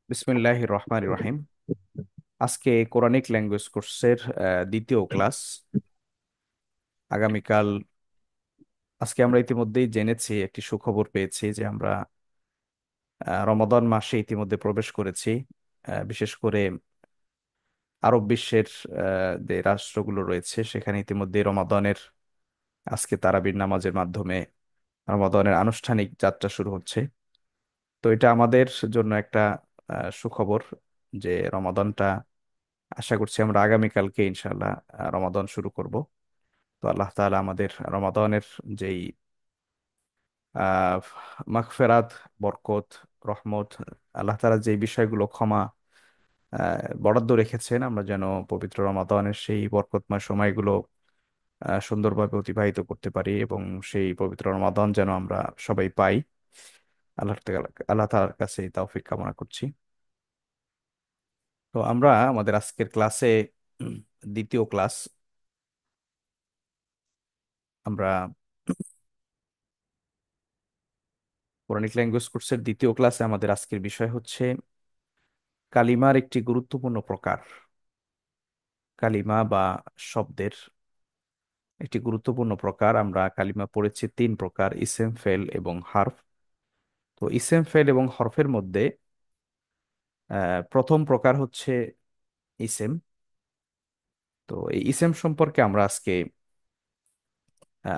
বিসমিল্লাহির রহমানির রহিম। আজকে কোরআনিক ল্যাঙ্গুয়েজ কোর্সের দ্বিতীয় ক্লাস। আগামীকাল আজকে আমরা ইতিমধ্যেই জেনেছি, একটি সুখবর পেয়েছি যে আমরা রমাদান মাসে ইতিমধ্যে প্রবেশ করেছি। বিশেষ করে আরব বিশ্বের যে রাষ্ট্রগুলো রয়েছে সেখানে ইতিমধ্যে রমাদানের আজকে তারাবির নামাজের মাধ্যমে রমাদানের আনুষ্ঠানিক যাত্রা শুরু হচ্ছে। তো এটা আমাদের জন্য একটা সুখবর যে রমাদানটা আশা করছি আমরা আগামীকালকে ইনশাআল্লাহ রমাদান শুরু করব। তো আল্লাহ তাআলা আমাদের রমাদানের যেই আহ মাগফিরাত, বরকত, রহমত, আল্লাহ তাআলা যে বিষয়গুলো ক্ষমা বরাদ্দ রেখেছেন, আমরা যেন পবিত্র রমাদানের সেই বরকতময় সময়গুলো সুন্দরভাবে অতিবাহিত করতে পারি এবং সেই পবিত্র রমাদান যেন আমরা সবাই পাই। আল্লাহ তাআলার কাছে এই তৌফিক কামনা করছি। তো আমরা আমাদের আজকের ক্লাসে উম, দ্বিতীয় ক্লাস আমরা কোরআনিক ল্যাঙ্গুয়েজ কোর্সের দ্বিতীয় ক্লাসে আমাদের আজকের বিষয় হচ্ছে কালিমার একটি গুরুত্বপূর্ণ প্রকার। কালিমা বা শব্দের একটি গুরুত্বপূর্ণ প্রকার। আমরা কালিমা পড়েছি তিন প্রকার: ইসেম, ফেল এবং হারফ। তো ইসেম, ফেল এবং হরফের মধ্যে প্রথম প্রকার হচ্ছে ইসেম। তো এই ইসেম সম্পর্কে আমরা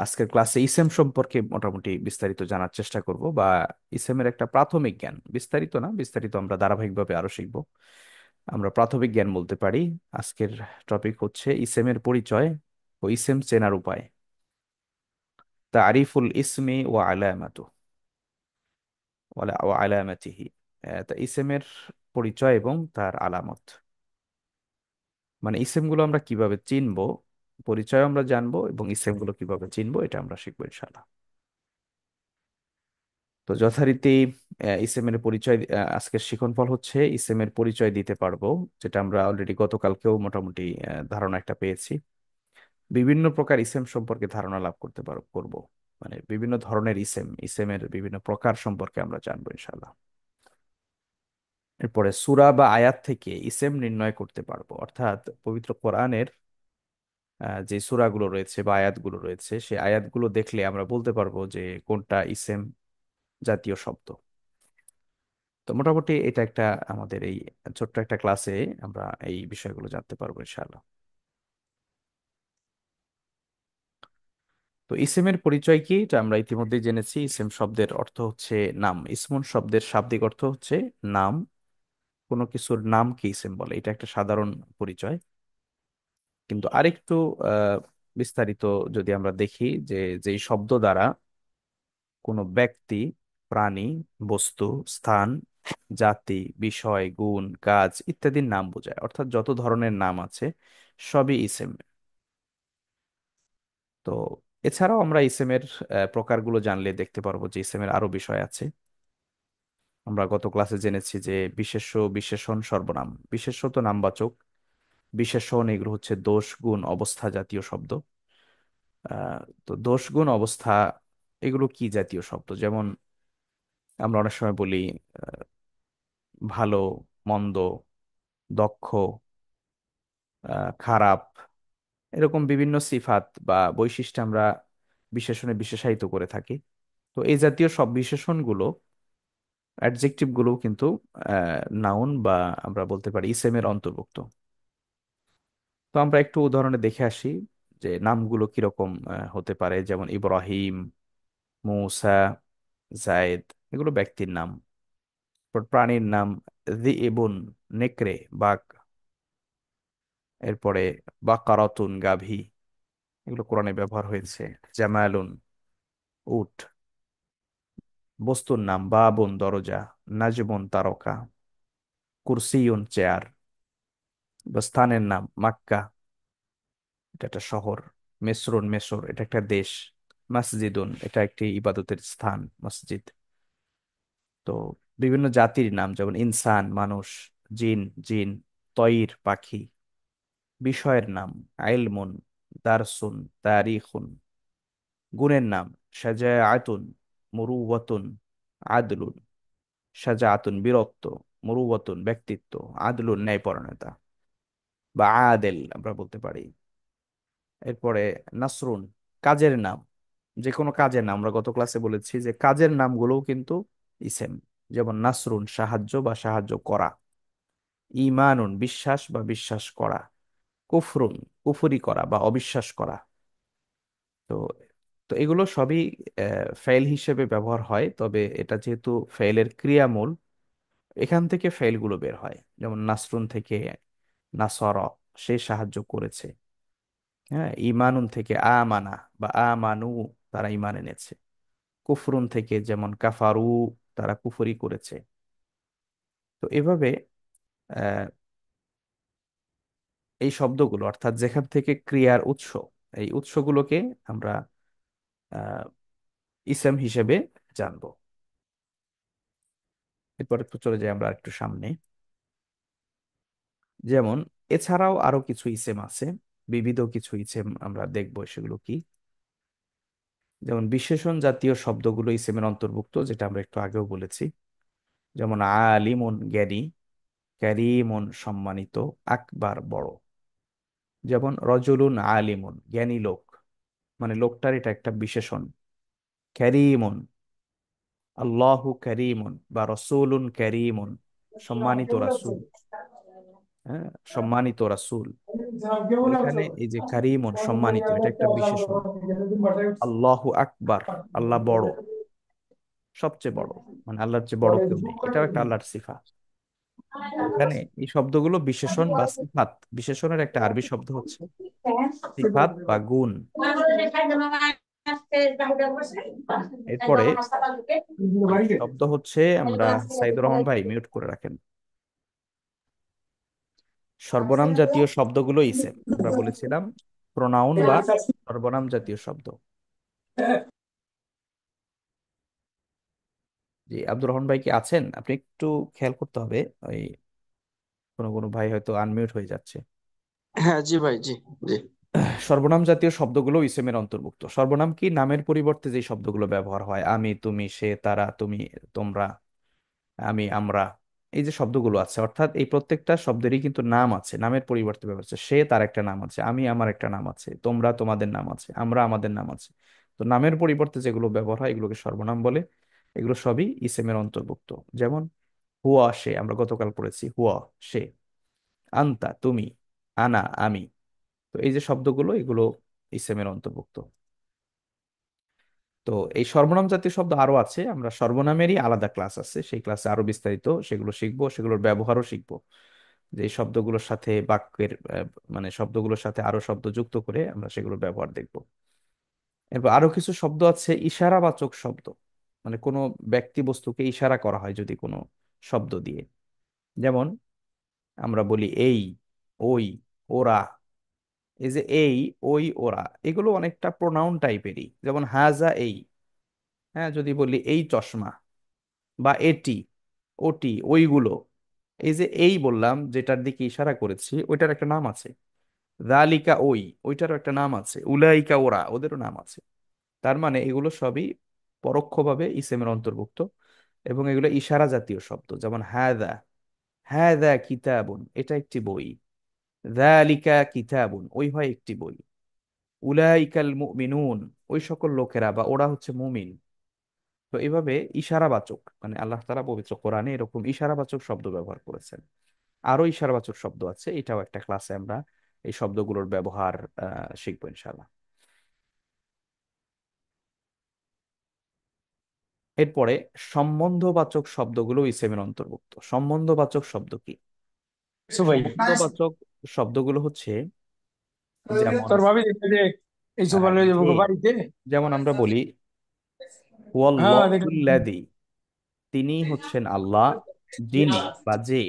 আজকের ক্লাসে ইসেম সম্পর্কে মোটামুটি বিস্তারিত জানার চেষ্টা করব, বা ইসেমের একটা প্রাথমিক জ্ঞান, বিস্তারিত না, বিস্তারিত আমরা ধারাবাহিকভাবে আরো শিখব। আমরা প্রাথমিক জ্ঞান বলতে পারি। আজকের টপিক হচ্ছে ইসেমের পরিচয় ও ইসেম চেনার উপায়। তারিফুল ইসমি ও আলামাতু ও আলামাতিহি। তা ইসেমের পরিচয় এবং তার আলামত, মানে ইসেমগুলো আমরা কিভাবে চিনবো, পরিচয় আমরা জানবো এবং ইসেমগুলো কিভাবে চিনবো এটা আমরা শিখবো ইনশাআল্লাহ। তো যথারীতি ইসেমের পরিচয়, আজকের শিক্ষণফল হচ্ছে ইসেমের পরিচয় দিতে পারবো, যেটা আমরা অলরেডি গতকালকেও মোটামুটি ধারণা একটা পেয়েছি। বিভিন্ন প্রকার ইসেম সম্পর্কে ধারণা লাভ করব, মানে বিভিন্ন ধরনের ইসেমের বিভিন্ন প্রকার সম্পর্কে আমরা জানবো ইনশাল্লাহ। এরপরে সূরা বা আয়াত থেকে ইসেম নির্ণয় করতে পারবো, অর্থাৎ পবিত্র কোরআনের যে সূরাগুলো রয়েছে বা আয়াতগুলো রয়েছে সেই আয়াতগুলো দেখলে আমরা বলতে পারবো যে কোনটা ইসেম জাতীয় শব্দ। তো মোটামুটি এটা একটা আমাদের এই ছোট্ট একটা ক্লাসে আমরা এই বিষয়গুলো জানতে পারবো ইনশাআল্লাহ। তো ইসেমের পরিচয় কি এটা আমরা ইতিমধ্যেই জেনেছি। ইসেম শব্দের অর্থ হচ্ছে নাম। ইসমুন শব্দের শাব্দিক অর্থ হচ্ছে নাম। কোনো কিছুর নামকে ইসেম বলে, এটা একটা সাধারণ পরিচয়। কিন্তু আরেকটু আহ বিস্তারিত যদি আমরা দেখি যে যেই শব্দ দ্বারা কোনো ব্যক্তি, প্রাণী, বস্তু, স্থান, জাতি, বিষয়, গুণ, কাজ ইত্যাদির নাম বোঝায়, অর্থাৎ যত ধরনের নাম আছে সবই ইসেম। তো এছাড়াও আমরা ইসেমের প্রকারগুলো জানলে দেখতে পারবো যে ইসেমের আরো বিষয় আছে। আমরা গত ক্লাসে জেনেছি যে বিশেষ্য, বিশেষণ, সর্বনাম। বিশেষ্য তো নামবাচক, বিশেষণ এগুলো হচ্ছে দোষ, গুণ, অবস্থা জাতীয় শব্দ। তো দোষ, গুণ, অবস্থা এগুলো কি জাতীয় শব্দ? যেমন আমরা অনেক সময় বলি ভালো, মন্দ, দক্ষ, খারাপ, এরকম বিভিন্ন সিফাত বা বৈশিষ্ট্য আমরা বিশেষণে বিশেষায়িত করে থাকি। তো এই জাতীয় সব বিশেষণগুলো, অ্যাডজেক্টিভ গুলো কিন্তু নাউন বা আমরা বলতে পারি ইসেমের অন্তর্ভুক্ত। তো আমরা একটু উদাহরণে দেখে আসি যে নামগুলো কিরকম হতে পারে। যেমন ইব্রাহিম, মূসা, জায়েদ এগুলো ব্যক্তির নাম। এরপর প্রাণীর নাম যিইবুন, নেকড়ে, বাঘ। এরপরে বাকারাতুন, গাভী, এগুলো কোরআনে ব্যবহার হয়েছে। জামালুন, উট। বস্তুর নাম বাবুন, দরজা, নাজমুন, তারকা, কুরসিউন, চেয়ার। বা স্থানের নাম মাক্কা, এটা একটা শহর। মেসরুন, মেসর এটা একটা দেশ। মসজিদুন এটা একটি ইবাদতের স্থান, মসজিদ। তো বিভিন্ন জাতির নাম যেমন ইনসান, মানুষ, জিন, জিন, তয়ির, পাখি। বিষয়ের নাম আইলমুন, দারসুন, তারিখুন। গুণের নাম সাজাআতুন, মুরুওয়াতুন, আদলুন। সাজাআতুন বীরত্ব, মুরুওয়াতুন ব্যক্তিত্ব, আদলুন ন্যায়পরায়ণতা, বা আদেল আমরা বলতে পারি। এরপরে নাসরুন কাজের নাম, যে কোনো কাজের নাম। আমরা গত ক্লাসে বলেছি যে কাজের নামগুলোও কিন্তু ইসেম। যেমন নাসরুন সাহায্য বা সাহায্য করা, ঈমানুন বিশ্বাস বা বিশ্বাস করা, কুফরুন কুফরি করা বা অবিশ্বাস করা। তো তো এগুলো সবই ফেল হিসেবে ব্যবহার হয়, তবে এটা যেহেতু ফেলের ক্রিয়ামূল, এখান থেকে ফেলগুলো বের হয়। যেমন নাসরুন থেকে নাসর, সে সাহায্য করেছে। হ্যাঁ, ইমানুন থেকে আমানা বা আমানু, তারা ইমান এনেছে। কুফরুন থেকে যেমন কাফারু, তারা কুফরি করেছে। তো এভাবে আহ, এই শব্দগুলো অর্থাৎ যেখান থেকে ক্রিয়ার উৎস, এই উৎসগুলোকে আমরা আহ, ইসেম হিসেবে জানবো। এরপর একটু চলে যাই আমরা একটু সামনে। যেমন এছাড়াও আরো কিছু ইসেম আছে, বিবিধ কিছু ইসেম আমরা দেখবো সেগুলো কি। যেমন বিশেষণ জাতীয় শব্দগুলো ইসেমের অন্তর্ভুক্ত, যেটা আমরা একটু আগেও বলেছি। যেমন আলিমুন জ্ঞানী, ক্যারিমুন সম্মানিত, আকবার বড়। যেমন রজুলুন আলিমুন জ্ঞানী লোক, মানে লোকটার এটা একটা বিশেষণ। ক্যারিমুন, আল্লাহু ক্যারিমুন বা রসুলুন ক্যারিমুন, সম্মানিত রাসূল। হ্যাঁ, সম্মানিত রাসূল। তো এখানে এই যে কারিমুন সম্মানিত, এটা একটা বিশেষণ। আল্লাহু আকবার, আল্লাহ বড়, সবচেয়ে বড়, মানে আল্লাহর চেয়ে বড় কেউ নেই, এটাও একটা আল্লাহর সিফা। তো এখানে এই শব্দগুলো বিশেষণ বা সিফাত। বিশেষণের একটা আরবি শব্দ হচ্ছে সিফাত বা গুণ। এরপরে শব্দ হচ্ছে, আমরা সাইদুর রহমান ভাই মিউট করে রাখেন। সর্বনাম জাতীয় শব্দগুলো ইসেম আমরা বলেছিলাম, প্রোনাউন বা সর্বনাম জাতীয় শব্দ। জি, আব্দুর রহমান ভাই কি আছেন? আপনি একটু খেয়াল করতে হবে, ওই কোনো কোনো ভাই হয়তো আনমিউট হয়ে যাচ্ছে। হ্যাঁ জি ভাই, জি জি। সর্বনাম জাতীয় শব্দগুলো ইসেমের অন্তর্ভুক্ত। সর্বনাম কি? নামের পরিবর্তে যে শব্দগুলো ব্যবহার হয়, আমি, তুমি, সে, তারা, তুমি, তোমরা, আমি, আমরা, এই যে শব্দগুলো আছে, অর্থাৎ এই প্রত্যেকটা শব্দেরই কিন্তু নাম আছে, নামের পরিবর্তে ব্যবহার হচ্ছে। সে, তার একটা নাম আছে, আমি, আমার একটা নাম আছে, তোমরা, তোমাদের নাম আছে, আমরা, আমাদের নাম আছে। তো নামের পরিবর্তে যেগুলো ব্যবহার হয় এগুলোকে সর্বনাম বলে। এগুলো সবই ইসেমের অন্তর্ভুক্ত। যেমন হুয়া সে, আমরা গতকাল পড়েছি হুয়া সে। আন্তা তুমি, আনা আমি। তো এই যে শব্দগুলো, এগুলো ইসেমের অন্তর্ভুক্ত। তো এই সর্বনাম জাতীয় শব্দ আরো আছে, আমরা সর্বনামেরই আলাদা ক্লাস আছে, সেই ক্লাসে আরো বিস্তারিত সেগুলো শিখবো, সেগুলোর ব্যবহারও শিখবো। যে এই শব্দগুলোর সাথে বাক্যের মানে শব্দগুলোর সাথে আরো শব্দ যুক্ত করে আমরা সেগুলোর ব্যবহার দেখব। এরপর আরো কিছু শব্দ আছে ইশারাবাচক শব্দ, মানে কোনো ব্যক্তি বস্তুকে ইশারা করা হয় যদি কোনো শব্দ দিয়ে। যেমন আমরা বলি এই, ওই, ওরা। এই যে এই, ওই, ওরা, এগুলো অনেকটা প্রোনাউন টাইপেরই। যেমন হাজা এই, হ্যাঁ, যদি বলি এই চশমা, বা এটি, ওটি, ওইগুলো। এই যে এই বললাম, যেটার দিকে ইশারা করেছি ওইটার একটা নাম আছে। যালিকা ওই, ওইটারও একটা নাম আছে। উলাইকা ওরা, ওদেরও নাম আছে। তার মানে এগুলো সবই পরোক্ষভাবে ইসেমের অন্তর্ভুক্ত, এবং এগুলো ইশারা জাতীয় শব্দ। যেমন হাদা, হাদা কিতাবুন, এটা একটি বই। যালিকা কিতাবুন, ওই হয় একটি বই। উলাইকাল মুমিনুন, ওই সকল লোকেরা বা ওরা হচ্ছে মুমিন। তো এইভাবে ইশারাবাচক, মানে আল্লাহ তাআলা পবিত্র কোরআনে এরকম ইশারাবাচক শব্দ ব্যবহার করেছেন। আরো ইশারাবাচক শব্দ আছে, এটাও একটা ক্লাসে আমরা এই শব্দগুলোর ব্যবহার শিখবো ইনশাআল্লাহ। এরপরে সম্বন্ধবাচক শব্দগুলো ইসেমের অন্তর্ভুক্ত। সম্বন্ধবাচক শব্দ কি? So ভাই, সম্বন্ধবাচক শব্দগুলো হচ্ছে, যেমন তোর ভাবি দেখতে যে এই সব যে, বাড়িতে। যেমন আমরা বলি হ্যাঁ দেখলাম। ওয়াল্লাহুল্লাযী, তিনি হচ্ছেন আল্লাহ, যিনি বা যে।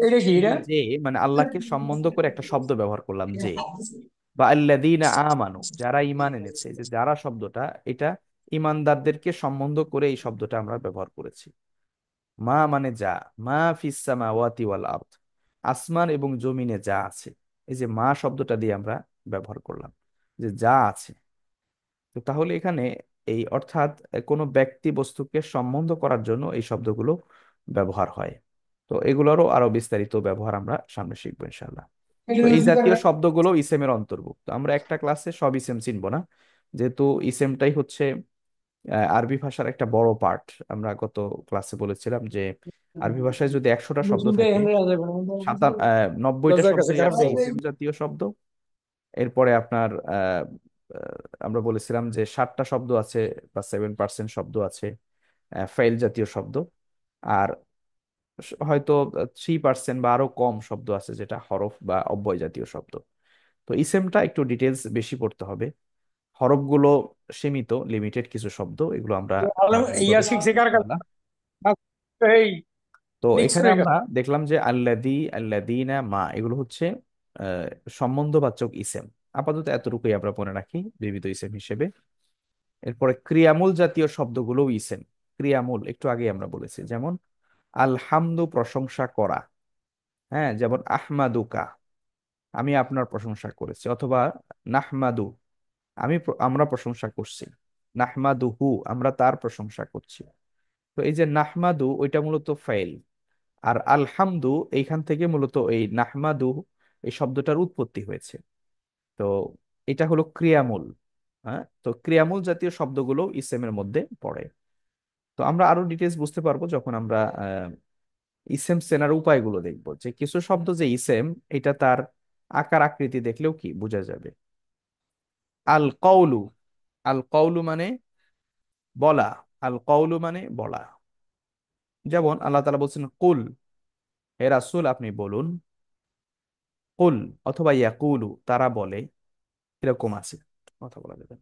এটা কি এই এটা? যে যে, মানে আল্লাহকে সম্বন্ধ করে একটা শব্দ ব্যবহার করলাম, যে। বা আল্লাযীনা আমানু, যারা ঈমান এনেছে। এই যে যারা শব্দটা, এটা ঈমানদারদেরকে সম্বন্ধ করে এই শব্দটা আমরা ব্যবহার করেছি। মা মানে যা, মা ফিস সামাওয়াতি ওয়াল আরদ, আসমান এবং জমিনে যা আছে। এই যে মা শব্দটা দিয়ে আমরা ব্যবহার করলাম, যে যা আছে। তো তাহলে এখানে এই অর্থাৎ কোনো ব্যক্তি বস্তুকে সম্বন্ধ করার জন্য এই শব্দগুলো ব্যবহার হয়। তো এগুলোরও আরো বিস্তারিত ব্যবহার আমরা সামনে শিখবো ইনশাল্লাহ। তো এই জাতীয় শব্দগুলো ইসেমের অন্তর্ভুক্ত। আমরা একটা ক্লাসে সব ইসেম চিনবো না, যেহেতু ইসেমটাই হচ্ছে আরবি ভাষার একটা বড় পার্ট। আমরা গত ক্লাসে বলেছিলাম যে আরবি ভাষায় যদি 100টা শব্দ থাকে, 90টা দরজার কাছে শব্দই খারাপ আছে ইসেম জাতীয় শব্দ। এরপরে আপনার আমরা বলেছিলাম যে 60টা শব্দ আছে বা 7% শব্দ আছে ফাইল জাতীয় শব্দ। আর হয়তো 3% বা আরো কম শব্দ আছে যেটা হরফ বা অব্যয় জাতীয় শব্দ। তো ইসেমটা একটু ডিটেলস বেশি পড়তে হবে। হরফগুলো সীমিত, লিমিটেড কিছু শব্দ, এগুলো আমরা ইয়া ভালোভাবে শিখছে শিখবো কার কাছে? ইনশাআল্লাহ। এই তো এখানে নিশ্চয়ই। আমরা দেখলাম যে আল্লাদি, আল্লাদিনা, মা, এগুলো হচ্ছে আহ, সম্বন্ধবাচক ইসেম। আপাতত এতটুকুই আমরা মনে রাখি বিবিধ ইসেম হিসেবে। এরপরে ক্রিয়ামূল জাতীয় শব্দগুলো ইসেম। ক্রিয়ামূল একটু আগে আমরা বলেছি, যেমন আলহামদু প্রশংসা করা, হ্যাঁ, যেমন আহমাদুকা আমি আপনার প্রশংসা করেছি, অথবা নাহমাদু আমরা প্রশংসা করছি, নাহমাদুহু আমরা তার প্রশংসা করছি। তো এই যে নাহমাদু ওইটা মূলত ফাইল, আর আলহামদু এইখান থেকে মূলত এই নাহমাদু এই শব্দটার উৎপত্তি হয়েছে। তো এটা হলো ক্রিয়ামূল। হ্যাঁ, তো ক্রিয়ামূল জাতীয় শব্দগুলো ইসেমের মধ্যে পড়ে। তো আমরা আরো ডিটেলস বুঝতে পারবো যখন আমরা ইসেম চেনার উপায়গুলো দেখবো, যে কিছু শব্দ যে ইসেম, এটা তার আকার আকৃতি দেখলেও কি বোঝা যাবে। আল কৌলু, আল কৌলু মানে বলা, আল কৌলু মানে বলা। যেমন আল্লাহ তাআলা বলছেন কুল, হে রাসূল আপনি বলুন, কুল অথবা ইয়াকুলু তারা বলে, এরকম আছে, কথা বলা যাবে।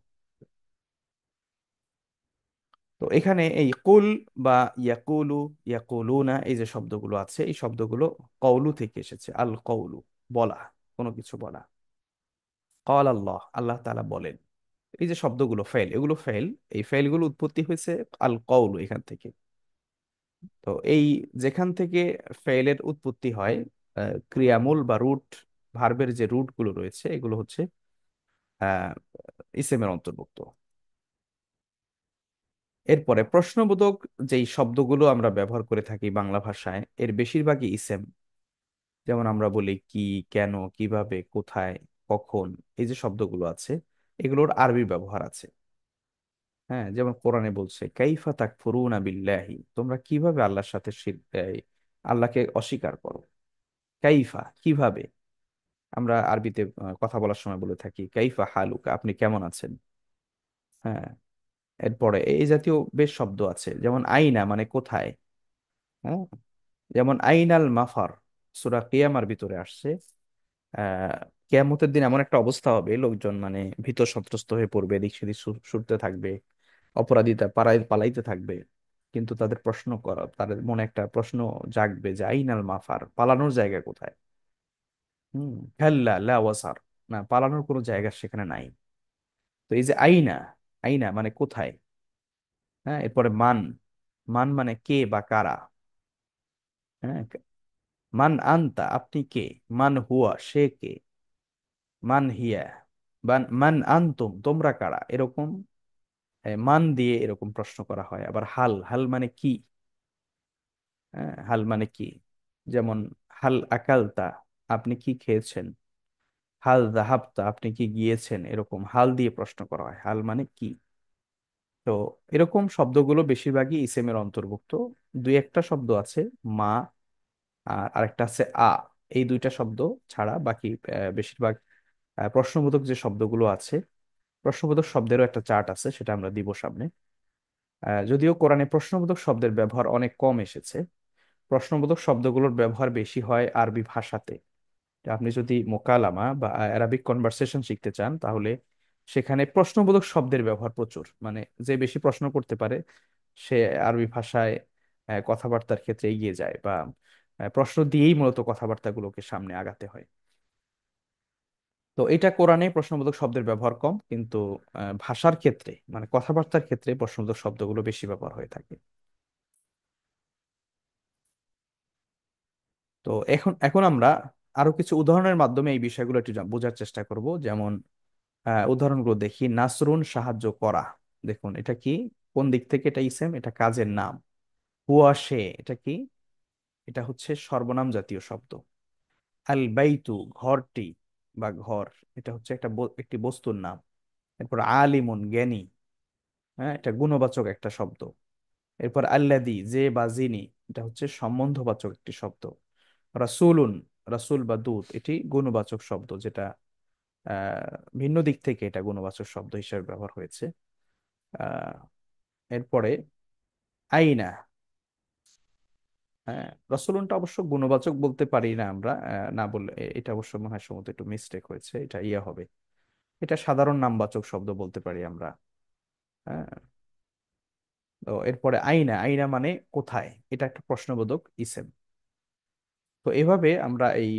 তো এখানে এই কুল বা ইয়াকুলু, ইয়াকুলুনা এই যে শব্দগুলো আছে, এই শব্দগুলো কৌলু থেকে এসেছে। আল কৌলু বলা, কোনো কিছু বলা। ক্বাল আল্লাহ আল্লাহ তাআলা বলেন। এই যে শব্দগুলো ফেল, এগুলো ফেল, এই ফেলগুলো উৎপত্তি হয়েছে আল কৌলু এখান থেকে। তো এই যেখান থেকে ফেলের উৎপত্তি হয়, ক্রিয়ামূল বা রুট, ভার্বের যে রুট গুলো রয়েছে এগুলো হচ্ছে আহ ইসেমের অন্তর্ভুক্ত। এরপরে প্রশ্নবোধক যেই শব্দগুলো আমরা ব্যবহার করে থাকি বাংলা ভাষায়, এর বেশিরভাগই ইসেম। যেমন আমরা বলি কি, কেন, কিভাবে, কোথায়, কখন, এই যে শব্দগুলো আছে এগুলোর আরবি ব্যবহার আছে। হ্যাঁ, যেমন কোরআনে বলছে কাইফা তাকফুরুনা বিল্লাহি, তোমরা কিভাবে আল্লাহর সাথে আল্লাহকে অস্বীকার করো। কাইফা কিভাবে, আমরা আরবিতে কথা বলার সময় বলে থাকি কাইফা হালুকা আপনি কেমন আছেন। হ্যাঁ, এরপরে এই জাতীয় বেশ শব্দ আছে, যেমন আইনা মানে কোথায়। হ্যাঁ, যেমন আইনাল মাফার, সূরা কিয়ামার ভিতরে আসছে। আহ কিয়ামতের দিন এমন একটা অবস্থা হবে, লোকজন মানে ভীত সন্ত্রস্ত হয়ে পড়বে, এদিক সেদিক ছুটতে থাকবে, অপরাধীরা পালাইতে থাকবে। কিন্তু তাদের প্রশ্ন করা, তাদের মনে একটা প্রশ্ন জাগবে যে আইনাল মাফার, পালানোর জায়গা কোথায়। কাল্লা লা ওয়াসার, না পালানোর কোনো জায়গা সেখানে নাই। তো এই যে আইনা, আইনা মানে কোথায়। হ্যাঁ, এরপরে মান, মান মানে কে বা কারা। হ্যাঁ, মান আনতা আপনি কে, মান হুয়া সে কে, মান হিয়া, মান আনতুম তোমরা কারা, এরকম মান দিয়ে এরকম প্রশ্ন করা হয়। আবার হাল, হাল মানে কি। হ্যাঁ, হাল মানে কি, যেমন হাল আকালতা আপনি কি খেয়েছেন, হাল যাহাবতা আপনি কি গিয়েছেন, এরকম হাল দিয়ে প্রশ্ন করা হয়, হাল মানে কি। তো এরকম শব্দগুলো বেশিরভাগই ইসেমের অন্তর্ভুক্ত। দুই একটা শব্দ আছে মা, আর আরেকটা আছে এই দুইটা শব্দ ছাড়া বাকি বেশিরভাগ প্রশ্নবোধক যে শব্দগুলো আছে, প্রশ্নবোধক শব্দেরও একটা চার্ট আছে, সেটা আমরা দিব সামনে। যদিও কোরআনে প্রশ্নবোধক শব্দের ব্যবহার অনেক কম এসেছে, প্রশ্নবোধক শব্দগুলোর ব্যবহার বেশি হয় আরবি ভাষাতে। আপনি যদি মোকালামা বা অ্যারাবিক কনভারসেশন শিখতে চান, তাহলে সেখানে প্রশ্নবোধক শব্দের ব্যবহার প্রচুর, মানে যে বেশি প্রশ্ন করতে পারে সে আরবি ভাষায় কথাবার্তার ক্ষেত্রে এগিয়ে যায়, বা প্রশ্ন দিয়েই মূলত কথাবার্তাগুলোকে সামনে আগাতে হয়। তো এটা কোরআনে প্রশ্নবোধক শব্দের ব্যবহার কম, কিন্তু ভাষার ক্ষেত্রে মানে কথাবার্তার ক্ষেত্রে প্রশ্নবোধক শব্দগুলো বেশি ব্যবহার হয়ে থাকে। তো এখন এখন আমরা আরো কিছু উদাহরণের মাধ্যমে এই বিষয়গুলো একটু বোঝার চেষ্টা করব। যেমন উদাহরণগুলো দেখি, নাসরুন সাহায্য করা। দেখুন এটা কি, কোন দিক থেকে এটা ইসেম, এটা কাজের নাম। হুয়া সে, এটা কি, এটা হচ্ছে সর্বনাম জাতীয় শব্দ। আল বাইতু ঘরটি বা ঘর, এটা হচ্ছে একটি বস্তুর নাম। এরপর আলিমুন জ্ঞানী, হ্যাঁ, এটা গুণবাচক একটা শব্দ। এরপর আল্লাদি যে বা যিনি, এটা হচ্ছে সম্বন্ধবাচক একটি শব্দ। রাসূলুন, রাসূল বা দূত, এটি গুণবাচক শব্দ, যেটা ভিন্ন দিক থেকে এটা গুণবাচক শব্দ হিসেবে ব্যবহার হয়েছে। আহ এরপরে আইনা, হ্যাঁ, রসুলনটা অবশ্য গুণবাচক বলতে পারি না আমরা, না বললে এটা অবশ্য মনে হয় সম্ভবত একটু মিস্টেক হয়েছে, এটা ইয়ে হবে। এটা সাধারণ নামবাচক শব্দ বলতে পারি আমরা। হ্যাঁ, তো এরপরে আইনা, আইনা মানে কোথায়, এটা একটা প্রশ্নবোধক ইসেম। তো এভাবে আমরা এই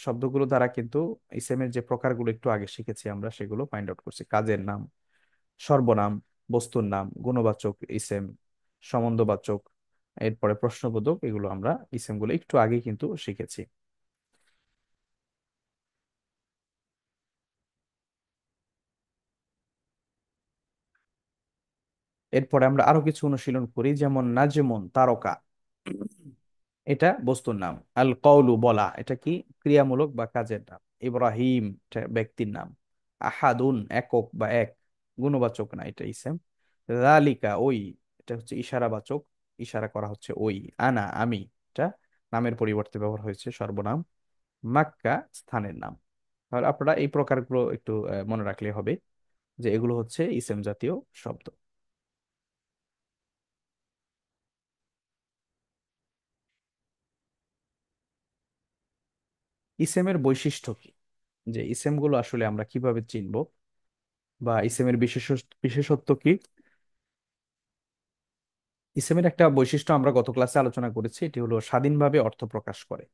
শব্দগুলো দ্বারা কিন্তু ইসেমের যে প্রকারগুলো একটু আগে শিখেছি আমরা, সেগুলো ফাইন্ড আউট করছি। কাজের নাম, সর্বনাম, বস্তুর নাম, গুণবাচক ইসেম, সম্বন্ধবাচক, এরপরে প্রশ্নবোধক, এগুলো আমরা ইসেমগুলো একটু আগে কিন্তু শিখেছি। এরপরে আমরা আরো কিছু অনুশীলন করি, যেমন নাজমুন তারকা, এটা বস্তুর নাম। আল কওলু বলা, এটা কি ক্রিয়ামূলক বা কাজের নাম। ইব্রাহিম, এটা ব্যক্তির নাম। আহাদুন একক বা এক, গুণবাচক না, এটা ইসেম। যালিকা ওই, এটা হচ্ছে ইশারাবাচক, ইশারা করা হচ্ছে ওই। আনা আমি, এটা নামের পরিবর্তে ব্যবহার হয়েছে, সর্বনাম। মাক্কা স্থানের নাম। তাহলে আপনারা এই প্রকারগুলো একটু মনে রাখলে হবে যে এগুলো হচ্ছে ইসেম জাতীয় শব্দ। ইসেমের বৈশিষ্ট্য কি, যে ইসেমগুলো আসলে আমরা কিভাবে চিনব, বা ইসেমের বিশেষত্ব কি। ইসেমের একটা বৈশিষ্ট্য আমরা গত ক্লাসে আলোচনা করেছি, এটি হলো স্বাধীনভাবে অর্থ প্রকাশ করে।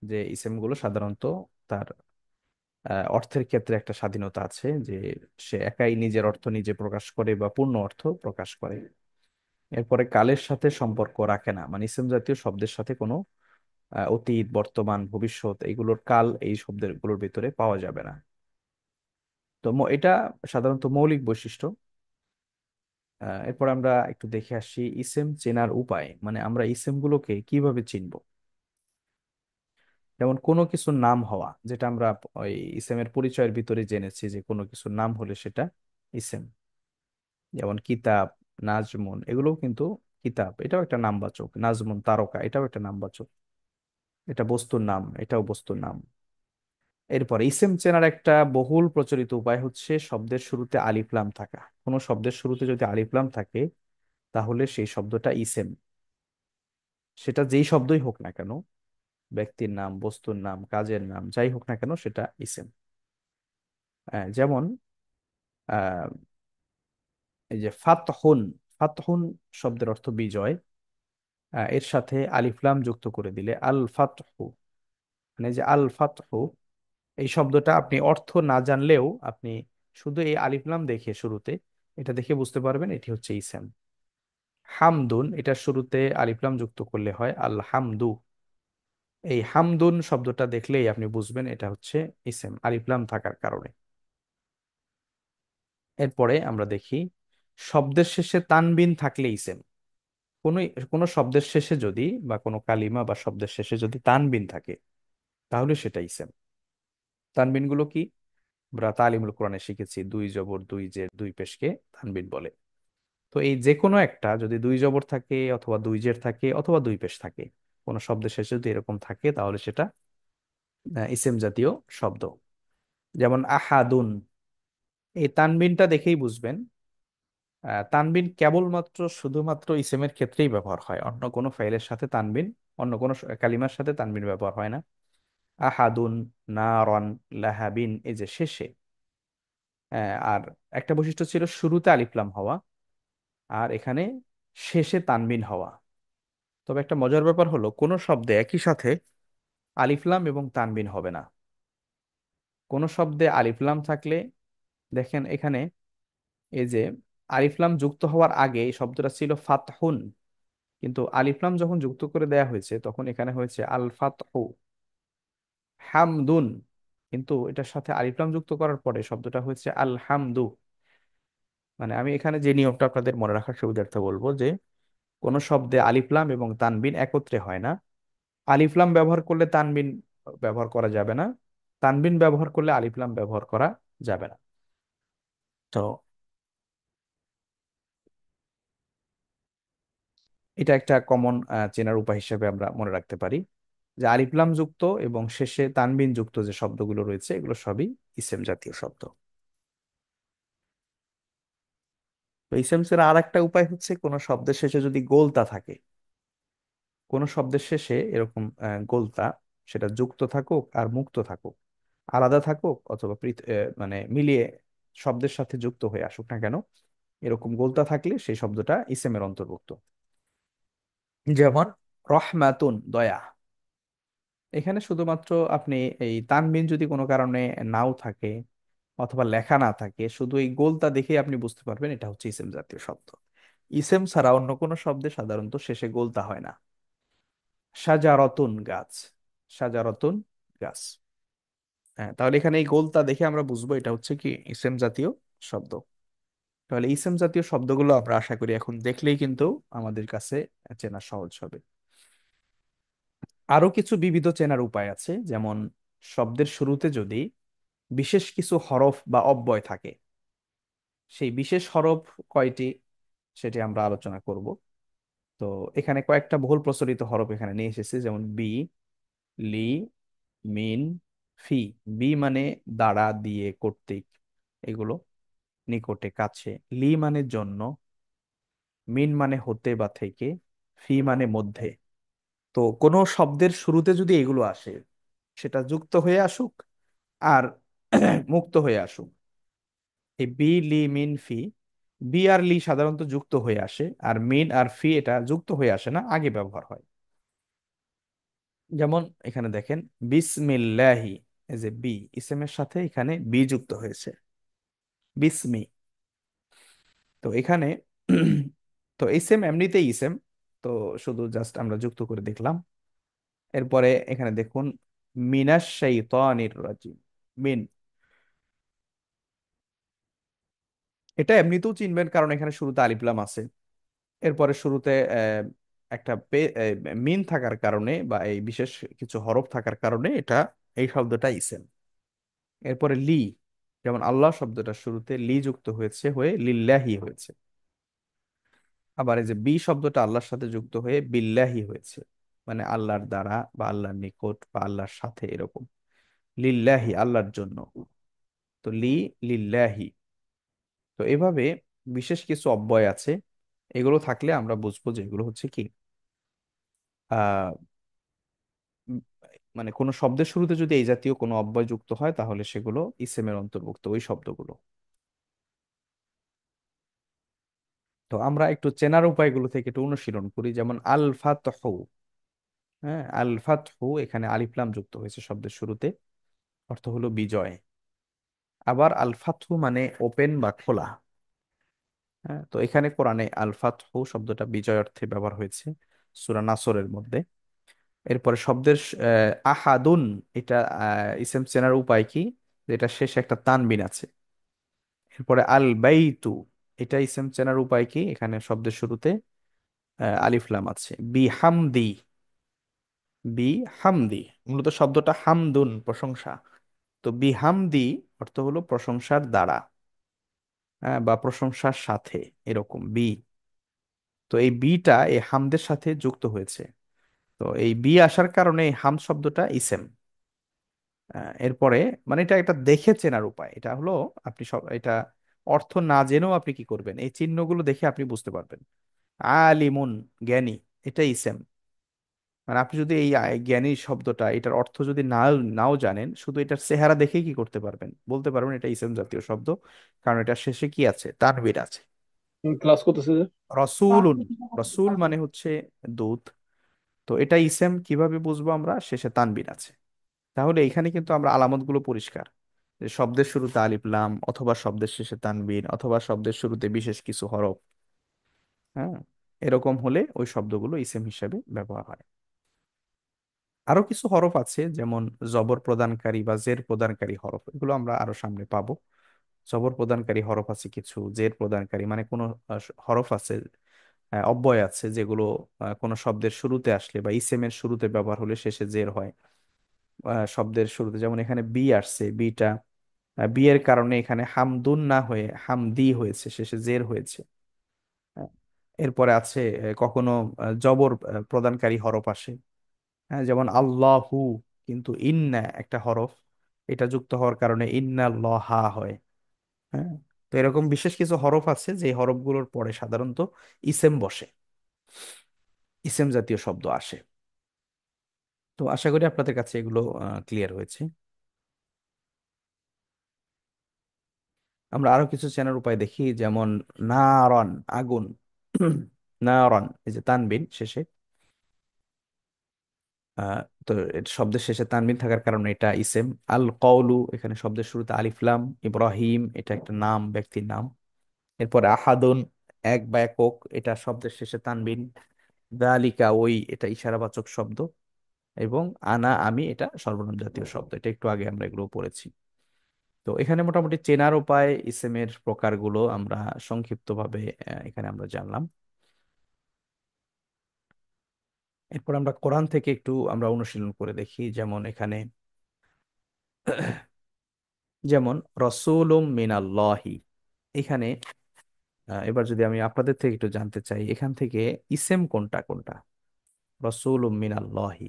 যে ইসেমগুলো সাধারণত তার অর্থের ক্ষেত্রে একটা স্বাধীনতা আছে, যে সে একাই নিজের অর্থ নিজে প্রকাশ করে বা পূর্ণ অর্থ প্রকাশ করে। এরপরে কালের সাথে সম্পর্ক রাখে না, মানে ইসেম জাতীয় শব্দের সাথে কোনো অতীত, বর্তমান, ভবিষ্যৎ, এইগুলোর কাল এই শব্দের গুলোর ভিতরে পাওয়া যাবে না। তো এটা সাধারণত মৌলিক বৈশিষ্ট্য। এরপর আমরা একটু দেখে আসি ইসেম চেনার উপায়, মানে আমরা ইসেম গুলোকে কিভাবে চিনব। যেমন কোনো কিছুর নাম হওয়া, যেটা আমরা ওই ইসেমের পরিচয়ের ভিতরে জেনেছি, যে কোনো কিছুর নাম হলে সেটা ইসেম। যেমন কিতাব, নাজমুন, এগুলোও কিন্তু কিতাব, এটাও একটা নামবাচক। নাজমুন তারকা, এটাও একটা নামবাচক। এটা বস্তুর নাম, এটাও বস্তুর নাম। এরপর ইসেম চেনার একটা বহুল প্রচলিত উপায় হচ্ছে শব্দের শুরুতে আলিফ লাম থাকা। কোনো শব্দের শুরুতে যদি আলিফ লাম থাকে, তাহলে সেই শব্দটা ইসেম। সেটা যেই শব্দই হোক না কেন, ব্যক্তির নাম, বস্তুর নাম, কাজের নাম, যাই হোক না কেন, সেটা ইসেম। যেমন আহ এই যে ফাতহুন, ফাতহুন শব্দের অর্থ বিজয়। এর সাথে আলিফ লাম যুক্ত করে দিলে আল ফাতহু, মানে যে আল ফাতহু, এই শব্দটা আপনি অর্থ না জানলেও আপনি শুধু এই আলিফ লাম দেখে শুরুতে, এটা দেখে বুঝতে পারবেন এটি হচ্ছে ইসেম। হামদুন, এটার শুরুতে আলিফ লাম যুক্ত করলে হয় আল হামদু। এই হামদুন শব্দটা দেখলেই আপনি বুঝবেন এটা হচ্ছে ইসেম, আলিফ লাম থাকার কারণে। এরপরে আমরা দেখি শব্দের শেষে তানবিন থাকলে ইসেম। কোনো কোনো শব্দের শেষে যদি, বা কোনো কালিমা বা শব্দের শেষে যদি তানবিন থাকে, তাহলে সেটা ইসেম। তানবিন গুলো কি, আমরা তালিমুল কোরআনে শিখেছি, দুই জবর দুই জের দুই পেশকে তানবিন বলে। তো এই যে কোনো একটা যদি দুই জবর থাকে, অথবা দুই জের থাকে, অথবা দুই পেশ থাকে, কোনো শব্দের শেষে যদি এরকম থাকে, তাহলে সেটা ইসেম জাতীয় শব্দ। যেমন আহাদুন, এই তানবিনটা দেখেই বুঝবেন তানবিন কেবলমাত্র শুধুমাত্র ইসেমের ক্ষেত্রেই ব্যবহার হয়, অন্য কোনো ফাইলের সাথে তানবিন, অন্য কোনো কালিমার সাথে তানবিন ব্যবহার হয় না। আহাদুন, নারন, লাহাবিন, এই যে শেষে। আর একটা বৈশিষ্ট্য ছিল শুরুতে আলিফলাম হওয়া, আর এখানে শেষে তানবিন হওয়া। তবে একটা মজার ব্যাপার হলো, কোনো শব্দে একই সাথে আলিফলাম এবং তানবিন হবে না। কোনো শব্দে আলিফলাম থাকলে, দেখেন এখানে, এই যে আলিফলাম যুক্ত হওয়ার আগে এই শব্দটা ছিল ফাতহুন, কিন্তু আলিফলাম যখন যুক্ত করে দেয়া হয়েছে, তখন এখানে হয়েছে আল ফাতহু। হামদুন, কিন্তু এটার সাথে আলিফলাম যুক্ত করার পরে শব্দটা হয়েছে আল হামদু। মানে আমি এখানে যে নিয়মটা আপনাদের মনে রাখার সুবিধার্থে বলবো, যে কোনো শব্দে আলিফলাম এবং তানবিন একত্রে হয় না। আলিফ লাম ব্যবহার করলে তানবিন ব্যবহার করা যাবে না, তানবিন ব্যবহার করলে আলিফ লাম ব্যবহার করা যাবে না। তো এটা একটা কমন চেনার উপায় হিসেবে আমরা মনে রাখতে পারি যে আলিফ লাম যুক্ত এবং শেষে তানবিন যুক্ত যে শব্দগুলো রয়েছে এগুলো সবই ইসেম জাতীয় শব্দ। তো ইসেম চেনার আর একটা উপায় হচ্ছে কোন শব্দের শেষে যদি গোলতা থাকে, কোন শব্দের শেষে এরকম গোলতা, সেটা যুক্ত থাকুক আর মুক্ত থাকুক, আলাদা থাকুক অথবা মানে মিলিয়ে শব্দের সাথে যুক্ত হয়ে আসুক না কেন, এরকম গোলতা থাকলে সেই শব্দটা ইসেমের অন্তর্ভুক্ত। যেমন রহমাতুন, দয়া। এখানে শুধুমাত্র আপনি এই তানবিন যদি কোনো কারণে নাও থাকে অথবা লেখা না থাকে, শুধু এই গোলতা দেখে আপনি বুঝতে পারবেন এটা হচ্ছে ইসেম জাতীয় শব্দ। ইসেম ছাড়া অন্য কোনো শব্দে সাধারণত শেষে গোলতা হয় না। সাজারতুন, গাছ। সাজারতুন, গাছ। হ্যাঁ, তাহলে এখানে এই গোলতা দেখে আমরা বুঝবো এটা হচ্ছে কি ইসেম জাতীয় শব্দ। তাহলে ইসেম জাতীয় শব্দগুলো আমরা আশা করি এখন দেখলেই কিন্তু আমাদের কাছে চেনা সহজ হবে। আরো কিছু বিবিধ চেনার উপায় আছে, যেমন শব্দের শুরুতে যদি বিশেষ কিছু হরফ বা অব্যয় থাকে, সেই বিশেষ হরফ কয়টি সেটি আমরা আলোচনা করব। তো এখানে কয়েকটা বহুল প্রচলিত হরফ এখানে নিয়ে এসেছে, যেমন বি, লি, মিন, ফি। বি মানে দ্বারা, দিয়ে, কর্তৃক, এগুলো, নিকটে, কাছে। লি মানে জন্য, মিন মানে হতে বা থেকে, ফি মানে মধ্যে। তো কোনো শব্দের শুরুতে যদি এগুলো আসে, সেটা যুক্ত হয়ে আসুক আর মুক্ত হয়ে আসুক, এই বি, লি, মিন, ফি, বি আর লি সাধারণত যুক্ত হয়ে আসে, আর মিন আর ফি এটা যুক্ত হয়ে আসে না, আগে ব্যবহার হয়। যেমন এখানে দেখেন বিসমিল্লাহি, এই যে বি, ইসেমের সাথে এখানে বি যুক্ত হয়েছে, বিসমি। তো এখানে তো ইসেম এমনিতেই ইসেম, তো শুধু জাস্ট আমরা যুক্ত করে দেখলাম। এরপরে এখানে দেখুন মিনাশ শাইতানির রাজিম, মিন। এটা এমনিতেও চিনবেন কারণ এখানে শুরুতে আলিফ লাম আছে। এরপরে শুরুতে একটা মিন থাকার কারণে বা এই বিশেষ কিছু হরফ থাকার কারণে এটা, এই শব্দটা ইসেম। এরপরে লি, যেমন আল্লাহ শব্দটা শুরুতে লি যুক্ত হয়েছে, হয়ে লিল্লাহি হয়েছে। আবার এই যে বি শব্দটা আল্লাহর সাথে যুক্ত হয়ে বিল্লাহি হয়েছে, মানে আল্লাহর দ্বারা বা আল্লাহর নিকট বা আল্লাহর সাথে, এরকম। লিল্লাহি, আল্লাহর জন্য। তো লি, লিল্লাহি। তো এভাবে বিশেষ কিছু অব্যয় আছে, এগুলো থাকলে আমরা বুঝবো যে এগুলো হচ্ছে কি আহ উম, মানে কোনো শব্দের শুরুতে যদি এই জাতীয় কোনো অব্যয় যুক্ত হয় তাহলে সেগুলো ইসেমের অন্তর্ভুক্ত, ওই শব্দগুলো। তো আমরা একটু চেনার উপায়গুলো থেকে একটু অনুশীলন করি, যেমন আল ফাতহু। হ্যাঁ, আল ফাতহু, এখানে আলিফ লাম যুক্ত হয়েছে শব্দের শুরুতে, অর্থ হলো বিজয়। আবার আল ফাতহু মানে ওপেন বা খোলা। হ্যাঁ, তো এখানে কোরআনে আল ফাতহু শব্দটা বিজয় অর্থে ব্যবহার হয়েছে সূরা নাসরের মধ্যে। এরপরে শব্দের আহাদুন, এটা ইসেম চেনার উপায় কি, যেটা শেষে একটা তানবিন আছে। এরপরে আল বাইতু, এটা ইসেম চেনার উপায় কি, এখানে শব্দের শুরুতে আলিফ লাম আছে। বি হামদি, বি হামদি, মূলত শব্দটা হামদুন, প্রশংসা। তো বি হামদি অর্থ হলো প্রশংসার দ্বারা, হ্যাঁ, বা প্রশংসার সাথে, এরকম বি। তো এই বিটা এই হামদের সাথে যুক্ত হয়েছে। তো এই বি আসার কারণে এই হাম শব্দটা ইসেম। এরপরে মানে এটা একটা দেখে চেনার উপায়, এটা হলো আপনি সব এটা অর্থ না জেনেও আপনি কি করবেন, এই চিহ্নগুলো দেখে আপনি বুঝতে পারবেন। আলিমুন, জ্ঞানী, এটা ইসেম। মানে আপনি যদি এই জ্ঞানী শব্দটা, এটার অর্থ যদি নাও জানেন, শুধু এটার চেহারা দেখেই কি করতে পারবেন, বলতে পারবেন এটা ইসেম জাতীয় শব্দ, কারণ এটা শেষে কি আছে, তানবির আছে। ক্লাস করতেছে যে রসুলুন, রসুল মানে হচ্ছে দূত। তো এটা ইসেম কিভাবে বুঝবো আমরা, শেষে তানবির আছে। তাহলে এখানে কিন্তু আমরা আলামতগুলো পরিষ্কার, যে শব্দের শুরুতে আলিফ লাম অথবা শব্দের শেষে তানবিন অথবা শব্দের শুরুতে বিশেষ কিছু হরফ, হ্যাঁ, এরকম হলে ওই শব্দগুলো ইসেম হিসাবে ব্যবহার হয়। আরো কিছু হরফ আছে, যেমন জবর প্রদানকারী বা জের প্রদানকারী হরফ, এগুলো আমরা আরো সামনে পাবো। জবর প্রদানকারী হরফ আছে কিছু, জের প্রদানকারী মানে কোনো হরফ আছে অব্যয় আছে যেগুলো কোনো শব্দের শুরুতে আসলে বা ইসেমের শুরুতে ব্যবহার হলে শেষে জের হয়। শব্দের শুরুতে যেমন এখানে বি আসছে, বিটা বি এর কারণে এখানে হামদুন না হয়ে হামদি হয়েছে, শেষে জের হয়েছে। হ্যাঁ। এরপরে আছে কখনো জবর প্রদানকারী হরফ আসে। হ্যাঁ, যেমন আল্লাহু, কিন্তু ইন্না একটা হরফ, এটা যুক্ত হওয়ার কারণে ইন্না লহা হয়। হ্যাঁ। তো এরকম বিশেষ কিছু হরফ আছে যে হরফগুলোর পরে সাধারণত ইসেম বসে, ইসেম জাতীয় শব্দ আসে। তো আশা করি আপনাদের কাছে এগুলো ক্লিয়ার হয়েছে। আমরা আরো কিছু চেনার উপায় দেখি, যেমন নারন, আগুন। নারন, এই যে তানবিন শেষে, তো এটা শব্দের শেষে তানবিন থাকার কারণে এটা ইসেম। আল কওলু, এখানে শব্দের শুরুতে আলিফ লাম। ইব্রাহিম, এটা একটা নাম, ব্যক্তির নাম। এরপরে আহাদুন, এক বা একক, এটা শব্দের শেষে তানবিন। দালিকা, ওই, এটা ইশারাবাচক শব্দ। এবং আনা, আমি, এটা সর্বনাম জাতীয় শব্দ। এটা একটু আগে আমরা এগুলো পড়েছি। তো এখানে মোটামুটি চেনার উপায়, ইসেমের প্রকারগুলো আমরা সংক্ষিপ্তভাবে এখানে আমরা জানলাম। এরপর আমরা কোরআন থেকে একটু আমরা অনুশীলন করে দেখি। যেমন এখানে যেমন রসুলুম মিনাল্লাহি, এখানে এবার যদি আমি আপনাদের থেকে একটু জানতে চাই, এখান থেকে ইসেম কোনটা কোনটা? রসুলুম মিনাল্লাহি,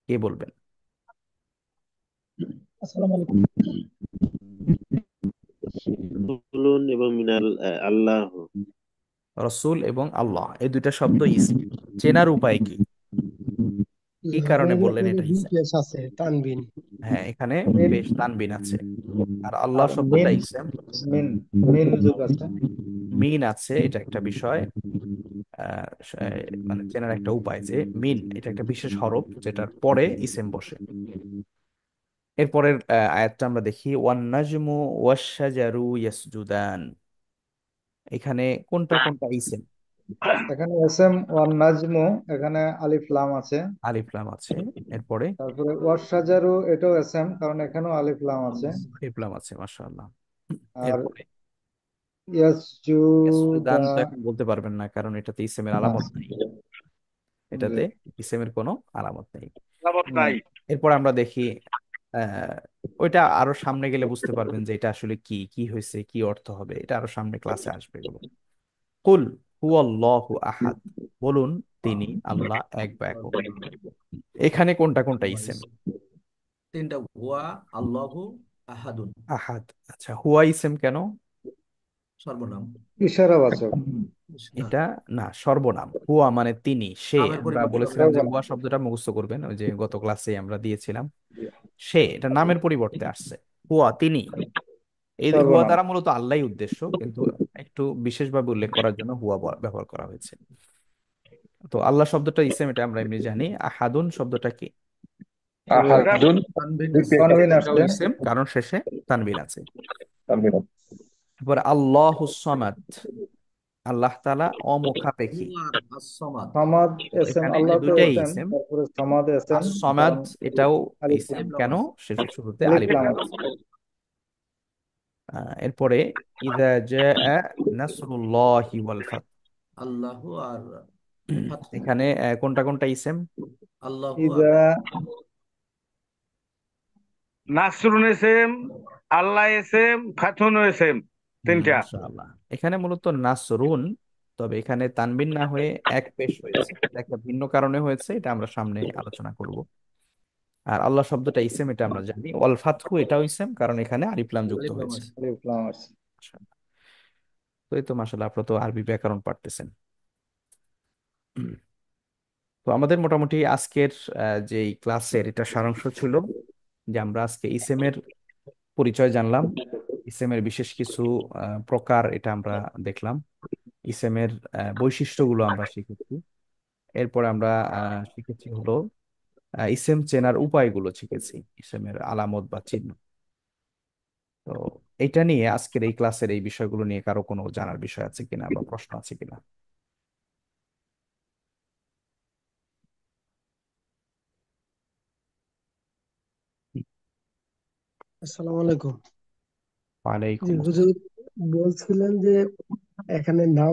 কে বলবেন? আসসালামু আলাইকুম। বলুন এবং মিনাল আল্লাহ। রসুল এবং আল্লাহ, এই দুইটা শব্দ ইসম। চেনার উপায় কি? কি কারণে এর বললেন মধ্যে যে এটা দুই ইসম? পেশ আছে তানবিন। হ্যাঁ, এখানে মেন পেশ তানবিন আছে। আর আল্লাহ আর শব্দটা মেন ইসম। মেন মেন যোগ আছে। মিন আছে, এটা একটা বিষয়। মানে চেনার একটা উপায় যে মিন, এটা একটা বিশেষ হরফ যেটার পরে ইসেম বসে। এরপরের আয়াতটা আমরা দেখি, ওয়ান নাজমু ওয়াশ-শাজারু ইয়াসজুদান, এখানে কোনটা কোনটা ইসেম? এখানে এস এম ওয়ান নাজমু, এখানে আলিফ লাম আছে। আলিফ লাম আছে। এরপরে তারপরে ওয়াসাজারু, এটাও এস এম, কারণ এখানেও আলিফ লাম আছে। আলিফ লাম আছে, মাশাআল্লাহ। আর এরপরে ইয়াসজুদান তো ইয়াসজুদা, এখন বলতে পারবেন না, কারণ এটাতে ইসেমের না, আলামত নাই। জি, এটাতে ইসেমের কোনো আলামত নেই। আলামত নাই। নাই। এরপর আমরা দেখি, আহ ওইটা আরো সামনে গেলে বুঝতে পারবেন যে এটা আসলে কি কি হয়েছে, কি অর্থ হবে, এটা আরো সামনে ক্লাসে আসবে এগুলো। কুল হুয়াল্লাহু আহাদ, বলুন তিনি আল্লাহ এক বা একক। এখানে কোনটা কোনটা ইসেম? তিনটা, হুয়া, আল্লাহু, আহাদুন। আহাদ, আচ্ছা, হুয়া ইসেম কেন? সর্বনাম। ইশারাবাচক। হ্যাঁ, এটা না, সর্বনাম। হুয়া মানে তিনি, সে। নামের আমরা পরিবর্তে বলেছিলাম সর্বনাম। যে সর্বনাম। হুয়া শব্দটা মুখস্থ করবেন, ওই যে গত ক্লাসে আমরা দিয়েছিলাম। সে, এটা নামের পরিবর্তে আসছে। হুয়া, তিনি। এই হুয়া সর্বনাম। দ্বারা মূলত আল্লাহই উদ্দেশ্য, কিন্তু একটু বিশেষভাবে উল্লেখ করার জন্য হুয়া ব্যবহার করা হয়েছে। তো আল্লাহ শব্দটা ইসেম, এটা আমরা এমনি জানি। আহাদুন শব্দটা কি? এটা আহাদুন, তানবিন দুই আছে। তানবিন এটাও আসছে। ইসেম, কারণ শেষে তানবিন আছে। তানবিন। এরপর আল্লাহুস সামাদ, আল্লাহ তাআলা অমুখাপেক্ষী। হুয়ার as-সামাদ। সমাদ এস এম, এখানে আল্লাহ তো দুইটাই এস এম, ইসেম। তারপরে সমাদ এস এম, আস-সামাদ, কারণ এটাও আলিফ ইসেম, আলিফ লাম কেন? আছে। শুরুতে আলিফ আলিফ লাম লাম আছে। আছে। এরপরে ইযা জাআ নাসরুল্লাহি ওয়াল ফাত, আল্লাহু আর ফাতহু। এখানে কোনটা কোনটা ইসেম? আল্লাহু আর ইদা, নাসরুন এসএম, আল্লাহ এসএম, ফাথুন এসএম, তিনটা। মাশাআল্লাহ। এখানে মূলত নাসরুন, তবে এখানে তানবিন না হয়ে এক পেশ হয়েছে, এটা একটা ভিন্ন কারণে হয়েছে, এটা আমরা সামনে আলোচনা করব। আর আল্লাহ শব্দটা ইসেম, এটা আমরা জানি। ওয়াল ফাতহু, এটাও ইসেম, কারণ এখানে আলিফ লাম যুক্ত আলিফ লাম হয়েছে। আছে। আলিফ লাম আছে। তো এই তো মাশাআল্লাহ, আপনারা তো আরবি ব্যাকরণ পারতেছেন। তো আমাদের মোটামুটি আজকের যে ক্লাসের এটা সারাংশ ছিল যে আমরা আজকে ইসেমের পরিচয় জানলাম, ইসেমের বিশেষ কিছু প্রকার এটা আমরা দেখলাম, ইসেমের বৈশিষ্ট্যগুলো আমরা শিখেছি। এরপর আমরা শিখেছি হলো ইসেম চেনার উপায়গুলো শিখেছি, ইসেমের আলামত বা চিহ্ন। তো এটা নিয়ে আজকের এই ক্লাসের এই বিষয়গুলো নিয়ে কারো কোনো জানার বিষয় আছে কিনা বা প্রশ্ন আছে কিনা? আসসালামু আলাইকুম। জি ওয়ালাইকুম হুজুর, আসসালাম। বলছিলেন যে এখানে নাম